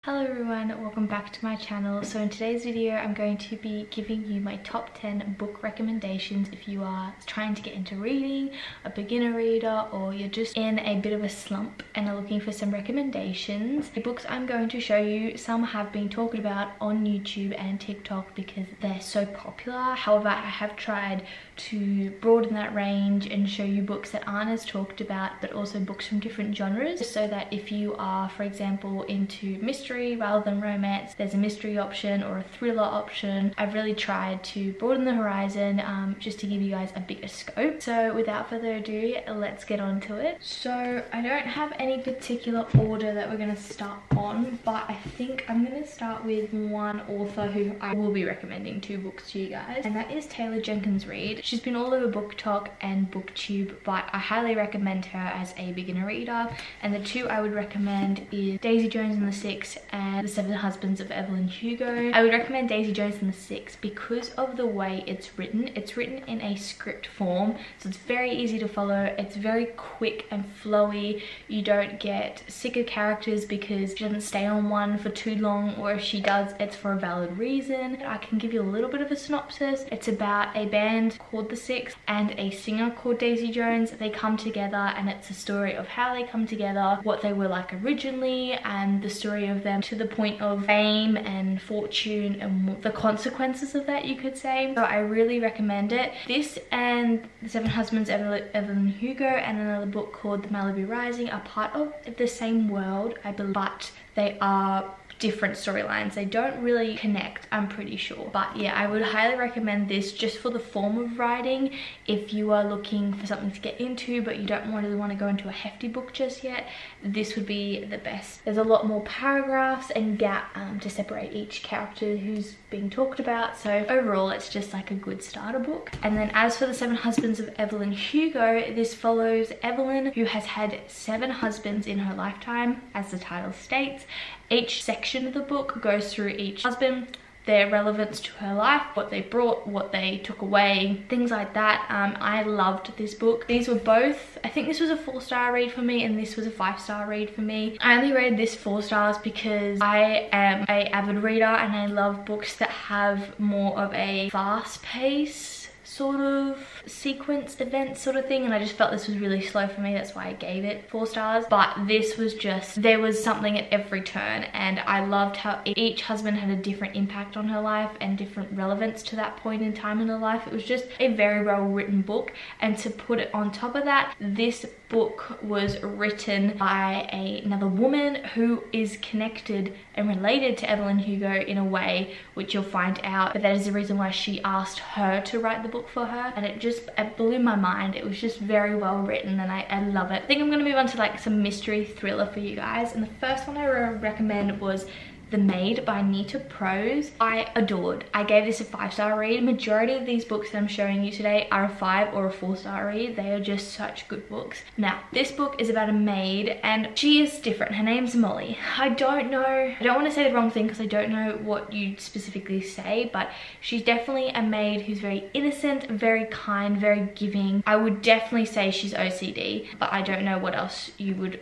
Hello everyone, welcome back to my channel. So in today's video I'm going to be giving you my top 10 book recommendations if you are trying to get into reading, a beginner reader, or you're just in a bit of a slump and are looking for some recommendations. The books I'm going to show you, some have been talked about on YouTube and TikTok because they're so popular. However, I have tried to broaden that range and show you books that aren't as talked about, but also books from different genres, so that if you are, for example, into mystery rather than romance, there's a mystery option or a thriller option. I've really tried to broaden the horizon just to give you guys a bigger scope. So without further ado, let's get on to it. So I don't have any particular order that we're going to start on, but I think I'm going to start with one author who I will be recommending two books to you guys, and that is Taylor Jenkins Reid. She's been all over BookTok and BookTube, but I highly recommend her as a beginner reader. And the two I would recommend is Daisy Jones and the Six and The Seven Husbands of Evelyn Hugo. I would recommend Daisy Jones and the Six because of the way it's written. It's written in a script form, so it's very easy to follow. It's very quick and flowy. You don't get sick of characters because she doesn't stay on one for too long, or if she does, it's for a valid reason. I can give you a little bit of a synopsis. It's about a band called the Six and a singer called Daisy Jones. They come together and it's a story of how they come together, what they were like originally, and the story of them to the point of fame and fortune and the consequences of that, you could say. So I really recommend it. This and The Seven Husbands of Evelyn Hugo and another book called The Malibu Rising are part of the same world, I believe, but they are different storylines. They don't really connect, I'm pretty sure. But yeah, I would highly recommend this just for the form of writing. If you are looking for something to get into but you don't really want to go into a hefty book just yet, this would be the best. There's a lot more paragraphs and gap to separate each character who's being talked about, so overall it's just like a good starter book. And then as for The Seven Husbands of Evelyn Hugo, this follows Evelyn, who has had 7 husbands in her lifetime, as the title states. Each section of the book goes through each husband, their relevance to her life, what they brought, what they took away, things like that. I loved this book. These were both, I think this was a 4-star read for me and this was a 5-star read for me. I only rated this 4 stars because I am an avid reader and I love books that have more of a fast pace sort of sequence event sort of thing, and I just felt this was really slow for me. That's why I gave it 4 stars. But this was just, there was something at every turn, and I loved how each husband had a different impact on her life and different relevance to that point in time in her life. It was just a very well written book, and to put it on top of that, this book was written by another woman who is connected and related to Evelyn Hugo in a way which you'll find out, but that is the reason why she asked her to write the book for her, and it blew my mind. It was just very well written and I love it. I think I'm going to move on to like some mystery thriller for you guys, and the first one I recommend was The Maid by Nita Prose. I adored. I gave this a 5-star read. Majority of these books that I'm showing you today are a 5 or a 4-star read. They are just such good books. Now, this book is about a maid and she is different. Her name's Molly. I don't want to say the wrong thing because I don't know what you'd specifically say, but she's definitely a maid who's very innocent, very kind, very giving. I would definitely say she's OCD, but I don't know what else you would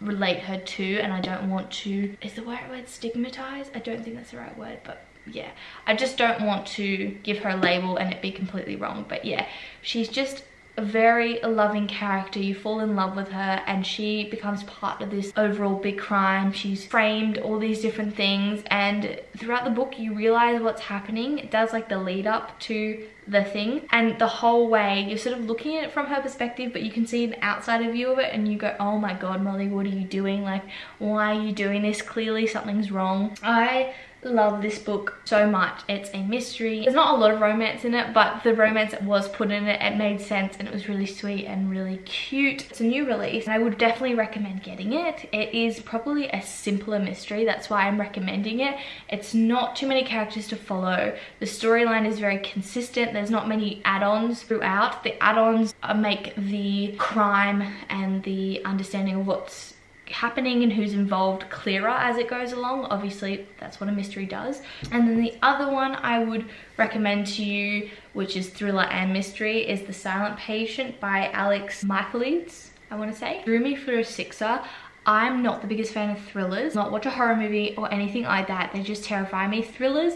relate her to, and I don't want to, is the right word stigmatize? I don't think that's the right word, but yeah, I just don't want to give her a label and it be completely wrong. But yeah, she's just a very loving character. You fall in love with her and she becomes part of this overall big crime. She's framed all these different things, and throughout the book you realize what's happening. It does like the lead up to the thing, and the whole way you're sort of looking at it from her perspective, but you can see an outsider view of it and you go, oh my god, Molly, what are you doing? Like, why are you doing this? Clearly something's wrong. I love this book so much. It's a mystery. There's not a lot of romance in it, but the romance that was put in it, it made sense and it was really sweet and really cute. It's a new release and I would definitely recommend getting it. It is probably a simpler mystery, that's why I'm recommending it. It's not too many characters to follow. The storyline is very consistent. There's not many add-ons throughout. The add-ons make the crime and the understanding of what's happening and who's involved clearer as it goes along. Obviously that's what a mystery does. And then the other one I would recommend to you, which is thriller and mystery, is The Silent Patient by Alex Michaelides, I want to say. Drew me for a 6er. I'm not the biggest fan of thrillers. Not watch a horror movie or anything like that. They just terrify me. Thrillers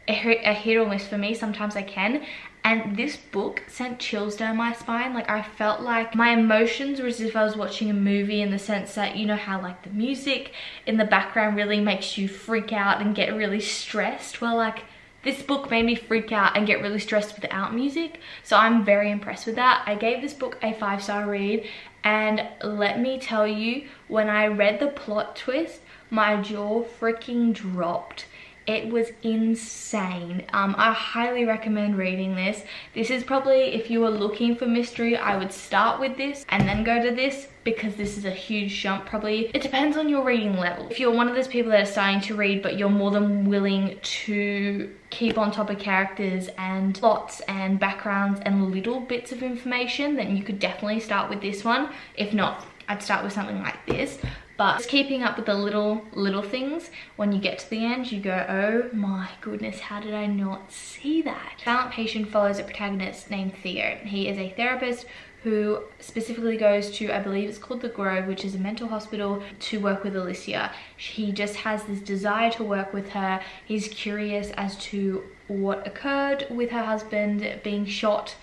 are hit or miss for me. Sometimes I can. And this book sent chills down my spine. Like, I felt like my emotions were as if I was watching a movie, in the sense that, you know how like the music in the background really makes you freak out and get really stressed? Well, like, this book made me freak out and get really stressed without music. So I'm very impressed with that. I gave this book a 5-star read, and let me tell you, when I read the plot twist, my jaw freaking dropped. It was insane. I highly recommend reading this. This is probably, if you were looking for mystery, I would start with this and then go to this, because this is a huge jump. Probably, it depends on your reading level. If you're one of those people that are starting to read, but you're more than willing to keep on top of characters and plots and backgrounds and little bits of information, then you could definitely start with this one. If not, I'd start with something like this. But just keeping up with the little things, when you get to the end, you go, oh my goodness, how did I not see that? Silent Patient follows a protagonist named Theo. He is a therapist who specifically goes to, I believe it's called the Grove, which is a mental hospital, to work with Alicia. He just has this desire to work with her. He's curious as to what occurred with her husband being shot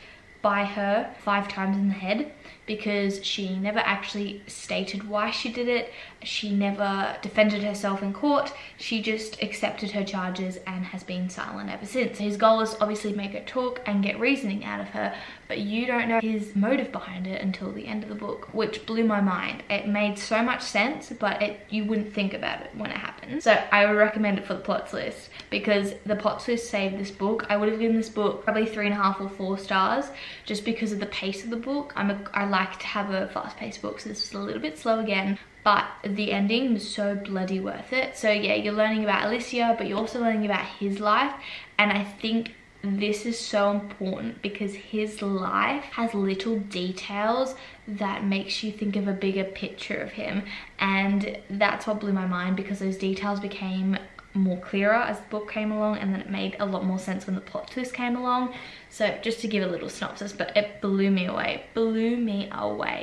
by her 5 times in the head, because she never actually stated why she did it. She never defended herself in court. She just accepted her charges and has been silent ever since. His goal is obviously make her talk and get reasoning out of her, but you don't know his motive behind it until the end of the book, which blew my mind. It made so much sense, but you wouldn't think about it when it happened. So I would recommend it for the plot twist, because the plot twist saved this book. I would have given this book probably 3.5 or 4 stars, just because of the pace of the book. I like to have a fast-paced book, so this was a little bit slow again, but the ending was so bloody worth it. So yeah, you're learning about Alicia, but you're also learning about his life, and I think this is so important because his life has little details that makes you think of a bigger picture of him, and that's what blew my mind, because those details became more clearer as the book came along, and then it made a lot more sense when the plot twist came along. So just to give a little synopsis, but it blew me away.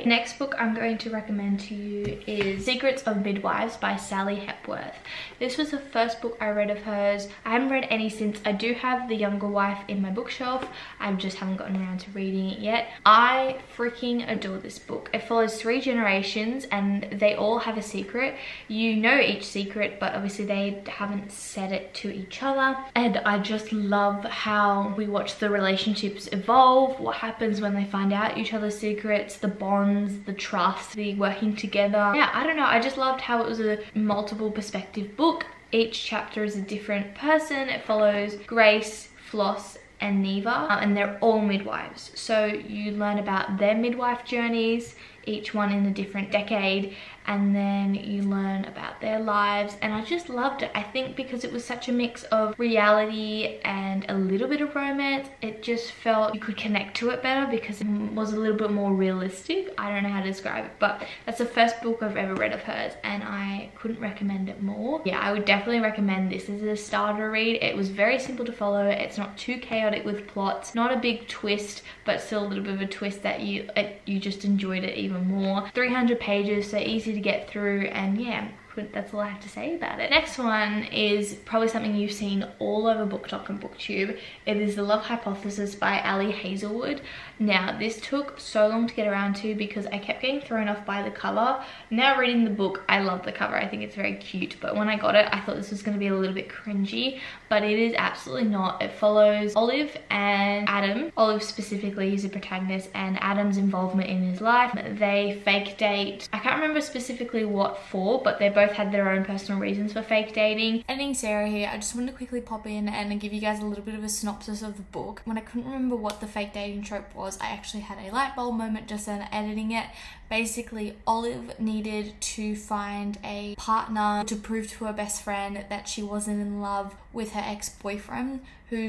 Next book I'm going to recommend to you is Secrets of Midwives by Sally Hepworth. This was the first book I read of hers. I haven't read any since. I do have The Younger Wife in my bookshelf. I just haven't gotten around to reading it yet. I freaking adore this book. It follows 3 generations and they all have a secret. You know each secret, but obviously they haven't said it to each other. And I just love how we watch the relationships evolve, what happens when they find out each other's secrets, the bonds, the trust, the working together. Yeah, I don't know, I just loved how it was a multiple perspective book. Each chapter is a different person. It follows Grace, Floss, and Neva, and they're all midwives. So you learn about their midwife journeys, each one in a different decade, and then you learn about their lives, and I just loved it. I think because it was such a mix of reality and a little bit of romance, it just felt you could connect to it better because it was a little bit more realistic. I don't know how to describe it, but that's the first book I've ever read of hers, and I couldn't recommend it more. Yeah, I would definitely recommend this as a starter read. It was very simple to follow. It's not too chaotic with plots, not a big twist, but still a little bit of a twist that you just enjoyed it even more. 300 pages, so easy to get through, and yeah, that's all I have to say about it. Next one is probably something you've seen all over BookTok and BookTube. It is The Love Hypothesis by Ali Hazelwood. Now, this took so long to get around to because I kept getting thrown off by the cover. Now reading the book, I love the cover. I think it's very cute, but when I got it, I thought this was going to be a little bit cringy, but it is absolutely not. It follows Olive and Adam. Olive specifically is the protagonist, and Adam's involvement in his life. They fake date. I can't remember specifically what for, but they both had their own personal reasons for fake dating. Editing Sarah here, I just wanted to quickly pop in and give you guys a little bit of a synopsis of the book. When I couldn't remember what the fake dating trope was, I actually had a light bulb moment just then editing it. Basically, Olive needed to find a partner to prove to her best friend that she wasn't in love with her ex-boyfriend, who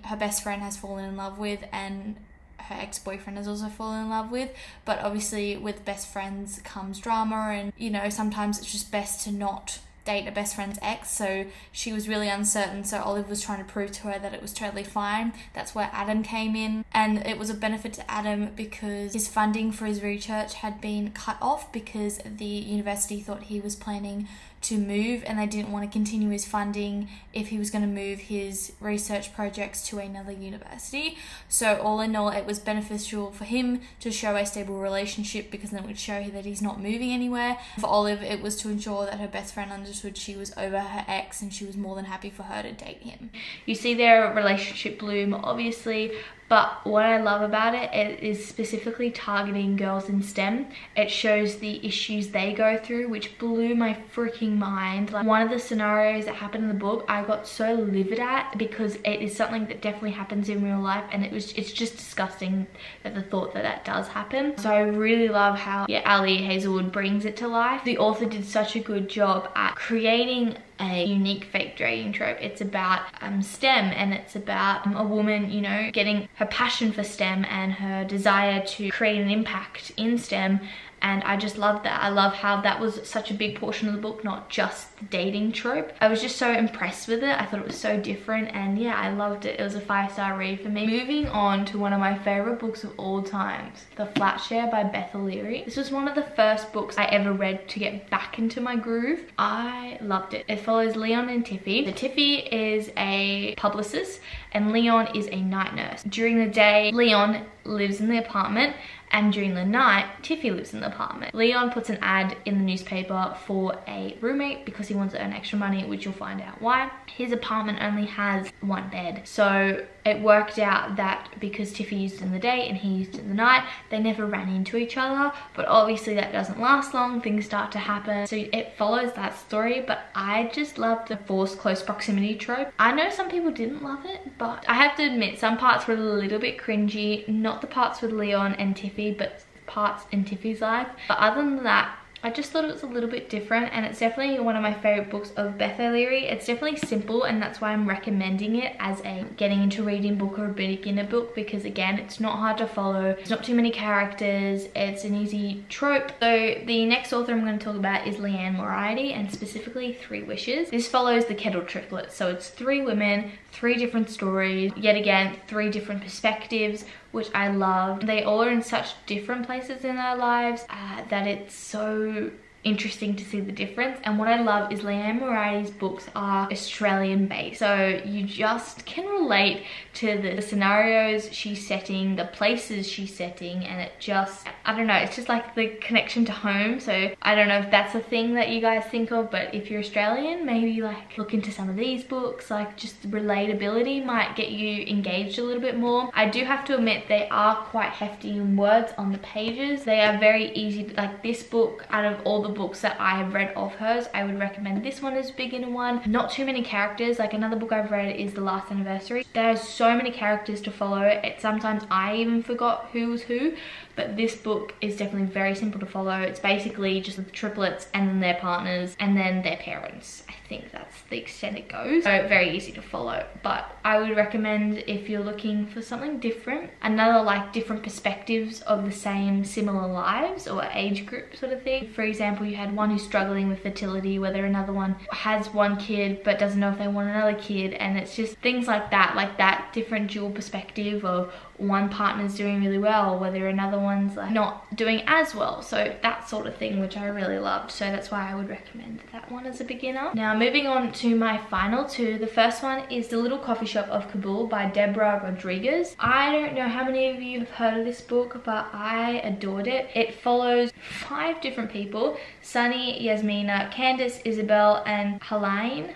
her best friend has fallen in love with, and her ex-boyfriend has also fallen in love with. But obviously with best friends comes drama, and you know, sometimes it's just best to not date a best friend's ex, so she was really uncertain. So Olive was trying to prove to her that it was totally fine. That's where Adam came in, and it was a benefit to Adam because his funding for his research had been cut off because the university thought he was planning to move, and they didn't want to continue his funding if he was going to move his research projects to another university. So all in all, it was beneficial for him to show a stable relationship because then it would show that he's not moving anywhere. For Olive, it was to ensure that her best friend understood she was over her ex and she was more than happy for her to date him. You see their relationship bloom, obviously, but what I love about it is specifically targeting girls in STEM. It shows the issues they go through, which blew my freaking mind. Like, one of the scenarios that happened in the book, I got so livid at because it is something that definitely happens in real life, and it's just disgusting at the thought that that does happen. So I really love how Ali Hazelwood brings it to life. The author did such a good job at creating a unique fake dating trope. It's about STEM, and it's about a woman, you know, getting her passion for STEM and her desire to create an impact in STEM. And I just love that. I love how that was such a big portion of the book, not just the dating trope. I was just so impressed with it. I thought it was so different, and yeah, I loved it. It was a 5-star read for me. Moving on to one of my favorite books of all times, The Flat Share by Beth O'Leary. This was one of the first books I ever read to get back into my groove. I loved it. It follows Leon and Tiffy. So Tiffy is a publicist and Leon is a night nurse. During the day, Leon lives in the apartment, and during the night, Tiffy lives in the apartment. Leon puts an ad in the newspaper for a roommate because he wants to earn extra money, which you'll find out why. His apartment only has one bed. So it worked out that because Tiffy used it in the day and he used it in the night, they never ran into each other. But obviously that doesn't last long. Things start to happen. So it follows that story, but I just loved the forced close proximity trope. I know some people didn't love it, but I have to admit some parts were a little bit cringy. Not the parts with Leon and Tiffy, but parts in Tiffy's life. But other than that, I just thought it was a little bit different, and it's definitely one of my favorite books of Beth O'Leary. It's definitely simple, and that's why I'm recommending it as a getting into reading book or a beginner book, because again, it's not hard to follow. It's not too many characters. It's an easy trope. So the next author I'm going to talk about is Leanne Moriarty, and specifically 3 Wishes. This follows the Kettle triplets. So it's 3 women, 3 different stories, yet again 3 different perspectives, which I love. They all are in such different places in their lives that it's so interesting to see the difference. And what I love is Leanne Moriarty's books are Australian based, so you just can relate to the scenarios she's setting, the places she's setting, and it just, I don't know, it's just like the connection to home. So I don't know if that's a thing that you guys think of, but if you're Australian, maybe like look into some of these books. Like, just relatability might get you engaged a little bit more. I do have to admit they are quite hefty in words on the pages. They are very easy to, like, this book, out of all the books that I have read of hers, I would recommend this one as a beginner one. Not too many characters. Like, another book I've read is The Last Anniversary. There's so many characters to follow. Sometimes I even forgot who was who, but this book is definitely very simple to follow. It's basically just the triplets and then their partners and then their parents. I think that's the extent it goes. So very easy to follow, but I would recommend, if you're looking for something different, another like different perspectives of the same similar lives or age group sort of thing. For example, you had one who's struggling with fertility, whether another one has one kid but doesn't know if they want another kid, and it's just things like that different dual perspective of one partner's doing really well, whether another one's like not doing as well. So that sort of thing, which I really loved. So that's why I would recommend that one as a beginner. Now moving on to my final 2. The first one is The Little Coffee Shop of Kabul by Deborah Rodriguez. I don't know how many of you have heard of this book, but I adored it. It follows 5 different people: Sunny, Yasmina, Candace, Isabel, and Halain.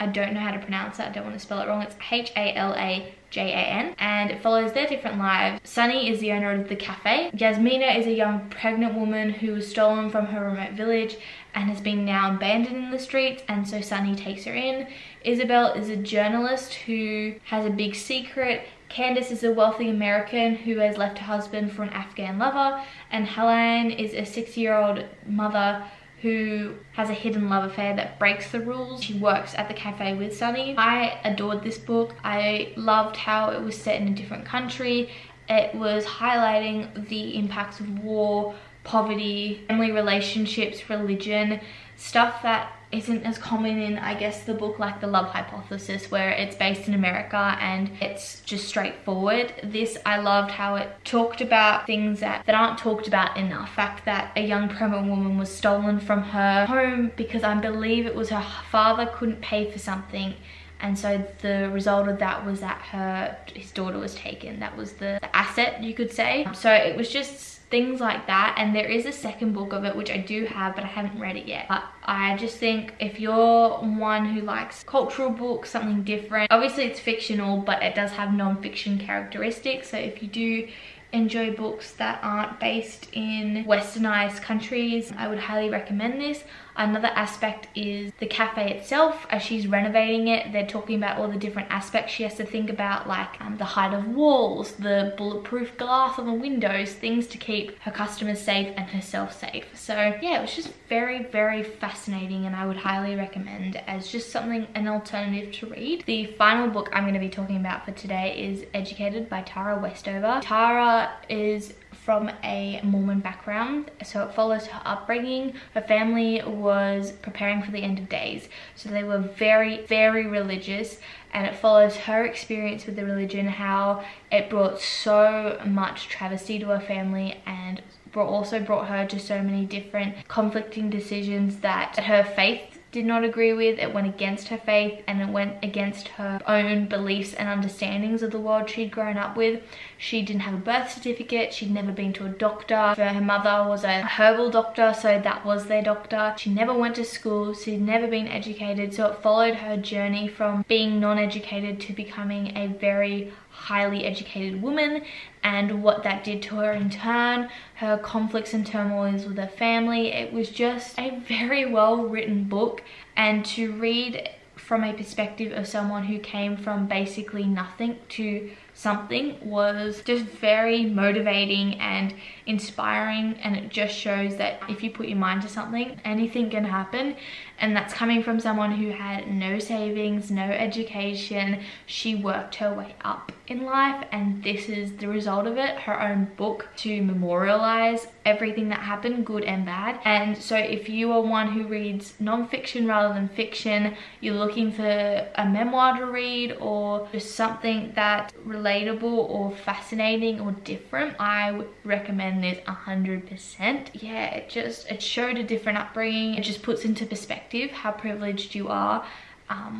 I don't know how to pronounce that. I don't want to spell it wrong. It's Halajan, and it follows their different lives. Sunny is the owner of the cafe. Yasmina is a young pregnant woman who was stolen from her remote village and has been now abandoned in the streets, and so Sunny takes her in. Isabel is a journalist who has a big secret. Candace is a wealthy American who has left her husband for an Afghan lover, and Helen is a 6-year-old mother who has a hidden love affair that breaks the rules. She works at the cafe with Sunny. I adored this book. I loved how it was set in a different country. It was highlighting the impacts of war, poverty, family relationships, religion, stuff that isn't as common in, I guess, the book like The Love Hypothesis, where it's based in America and it's just straightforward. This, I loved how it talked about things that aren't talked about enough. The fact that a young pregnant woman was stolen from her home because I believe it was her father couldn't pay for something, and so the result of that was that his daughter was taken. That was the asset, you could say. So it was just things like that. And there is a second book of it which I do have, but I haven't read it yet. But I just think if you're one who likes cultural books, something different, obviously it's fictional, but it does have non-fiction characteristics. So if you do enjoy books that aren't based in westernized countries, I would highly recommend this. Another aspect is the cafe itself. As she's renovating it, they're talking about all the different aspects she has to think about, like the height of walls, the bulletproof glass on the windows, things to keep her customers safe and herself safe. So yeah, it was just very, very fascinating, and I would highly recommend as just something, an alternative to read. The final book I'm going to be talking about for today is Educated by Tara Westover. Tara is from a Mormon background, so it follows her upbringing. Her family was preparing for the end of days, so they were very, very religious, and it follows her experience with the religion, how it brought so much travesty to her family, and also brought her to so many different conflicting decisions that her faith did not agree with. It went against her faith, and it went against her own beliefs and understandings of the world she'd grown up with. She didn't have a birth certificate. She'd never been to a doctor. Her mother was a herbal doctor, so that was their doctor. She never went to school. She'd never been educated. So it followed her journey from being non-educated to becoming a very highly educated woman, and what that did to her in turn, her conflicts and turmoils with her family. It was just a very well written book, and to read from a perspective of someone who came from basically nothing to something was just very motivating and inspiring, and it just shows that if you put your mind to something, anything can happen. And that's coming from someone who had no savings, no education. She worked her way up in life, and this is the result of it, her own book to memorialize everything that happened, good and bad. And so if you are one who reads non-fiction rather than fiction, you're looking for a memoir to read or just something that's relatable or fascinating or different, I would recommend this 100%. Yeah, it showed a different upbringing. It just puts into perspective how privileged you are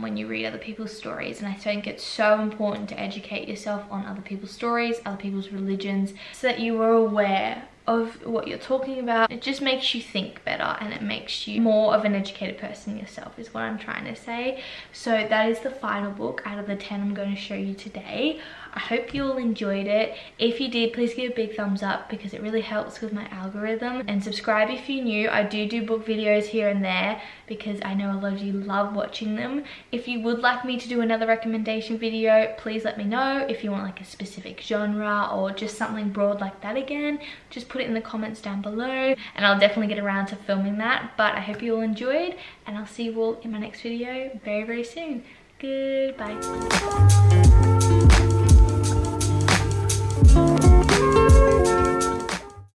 when you read other people's stories. And I think it's so important to educate yourself on other people's stories, other people's religions, so that you are aware of what you're talking about. It just makes you think better, and it makes you more of an educated person yourself, is what I'm trying to say. So that is the final book out of the 10 I'm going to show you today. I hope you all enjoyed it. If you did, please give a big thumbs up because it really helps with my algorithm, and subscribe if you're new. I do book videos here and there because I know a lot of you love watching them. If you would like me to do another recommendation video, please let me know. If you want like a specific genre or just something broad like that again, just put it in the comments down below, and I'll definitely get around to filming that. But I hope you all enjoyed, and I'll see you all in my next video very, very soon. Goodbye.